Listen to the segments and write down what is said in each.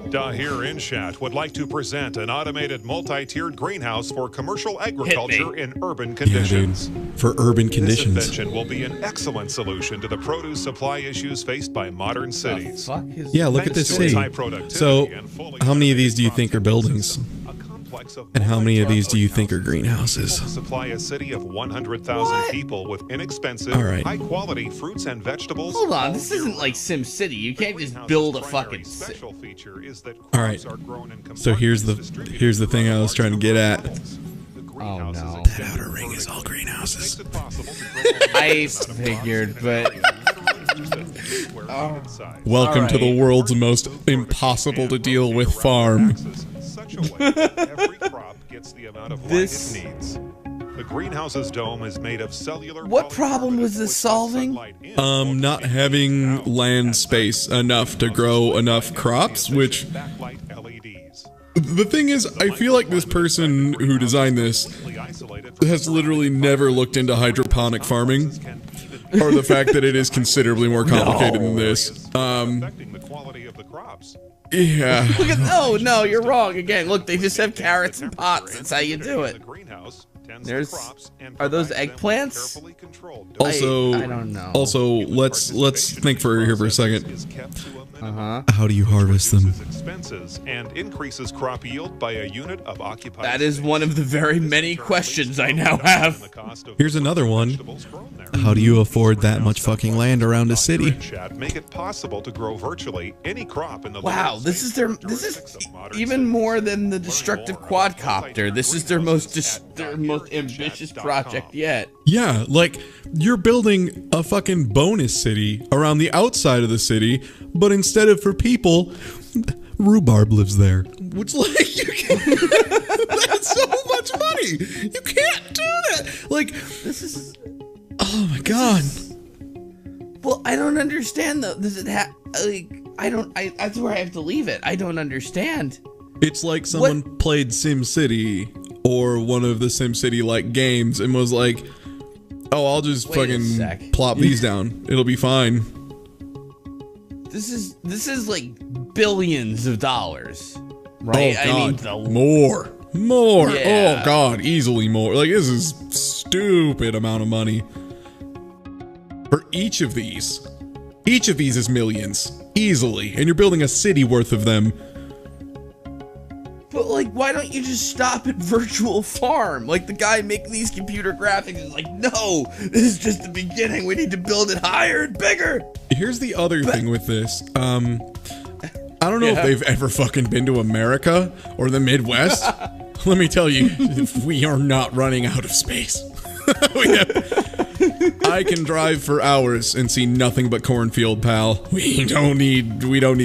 Dahir Inshat would like to present an automated multi-tiered greenhouse for commercial agriculture in urban conditions. Yeah, dude. For urban conditions. This invention will be an excellent solution to the produce supply issues faced by modern cities. Yeah, look at this city. So, how many of these do you think are buildings? And how many of these do you think are greenhouses? Supply a city of 100,000 people with inexpensive, high-quality fruits and vegetables. Hold on, this isn't like Sim City. You can't just build a fucking city. All right. So here's the thing I was trying to get at. Oh no. That outer ring is all greenhouses. I figured, but welcome to the world's most impossible to deal with farm. Every crop gets the amount of light it needs. The greenhouse's dome is made of cellular. What problem was this solving? Not having land space enough to grow enough crops, which the thing is, I feel like this person who designed this has literally never looked into hydroponic farming, or the fact that it is considerably more complicated than this. Yeah. Look at, oh no, you're wrong again. Look, they just have carrots and pots. That's how you do it. There's, are those eggplants? Also, I don't know. Also, let's think here for a second. How do you harvest them? And increases crop yield by a unit of occupied. That is one of the very many questions I now have. Here's another one. How do you afford that much fucking land around a city? Make it possible to grow virtually any crop in the wow, this is even more than the destructive quadcopter. This is their most ambitious project yet. Yeah, like you're building a fucking bonus city around the outside of the city, but instead of for people, rhubarb lives there. Which, like, you can't, that's so much money. You can't do that. Like, this is. Oh my god. Well, I don't understand though. Does it have like? That's where I have to leave it. I don't understand. It's like someone played Sim City or one of the Sim City like games and was like, "Oh, I'll just fucking plop these down. It'll be fine." This is like billions of dollars, right? Oh god, I mean, more. Yeah. Oh god, easily more. Like this is stupid amount of money for each of these. Each of these is millions easily, and you're building a city worth of them. But like, why don't you just stop at Virtual Farm? Like the guy making these computer graphics is like, no, this is just the beginning. We need to build it higher and bigger. Here's the other thing with this. I don't know if they've ever fucking been to America or the Midwest. Let me tell you, we are not running out of space. I can drive for hours and see nothing but cornfield, pal. We don't need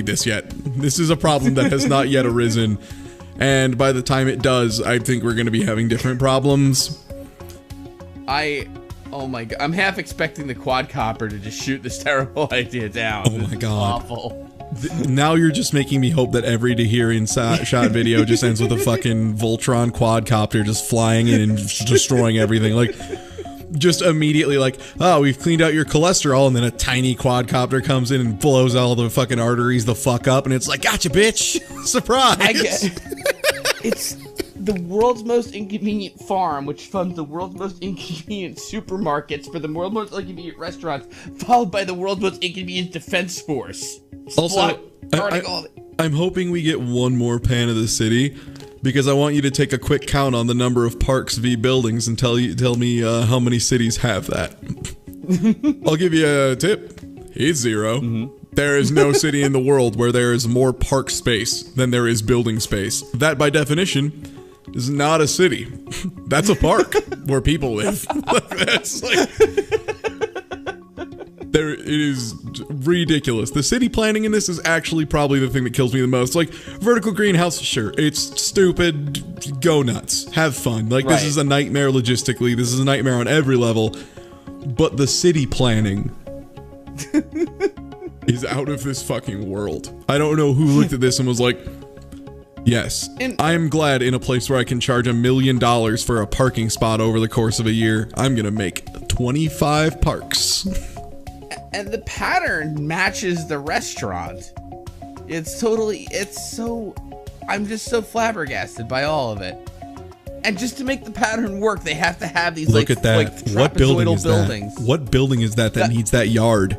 this yet. This is a problem that has not yet arisen. And by the time it does, I think we're going to be having different problems. Oh my god, I'm half expecting the quadcopter to just shoot this terrible idea down. Oh my god. Awful. Now you're just making me hope that every Dahir shot video just ends with a fucking Voltron quadcopter just flying in and destroying everything. Like, just immediately like, oh, we've cleaned out your cholesterol, and then a tiny quadcopter comes in and blows all the fucking arteries the fuck up, and it's like, gotcha, bitch! Surprise! I get it's the world's most inconvenient farm, which funds the world's most inconvenient supermarkets for the world's most inconvenient restaurants, followed by the world's most inconvenient defense force. Also, I'm hoping we get one more pan of the city, because I want you to take a quick count on the number of parks v buildings and tell me how many cities have that. I'll give you a tip. It's 0. There is no city in the world where there is more park space than there is building space. That, by definition, is not a city. That's a park where people live. That's like... It is ridiculous. The city planning in this is actually probably the thing that kills me the most. Like, vertical greenhouse, sure, it's stupid, go nuts, have fun. Like, this is a nightmare logistically, this is a nightmare on every level, but the city planning is out of this fucking world. I don't know who looked at this and was like, yes, I'm glad in a place where I can charge $1 million for a parking spot over the course of a year, I'm gonna make 25 parks. And the pattern matches the restaurant. It's so, I'm just so flabbergasted by all of it. And just to make the pattern work, they have to have these Look at that. like What building trapezoidal is buildings. that? What building is that needs that yard?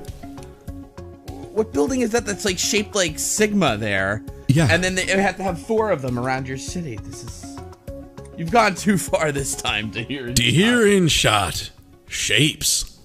What building is that that's like shaped like Sigma there? Yeah. And then they have to have 4 of them around your city. You've gone too far this time to hear. To hear in shot. Shapes.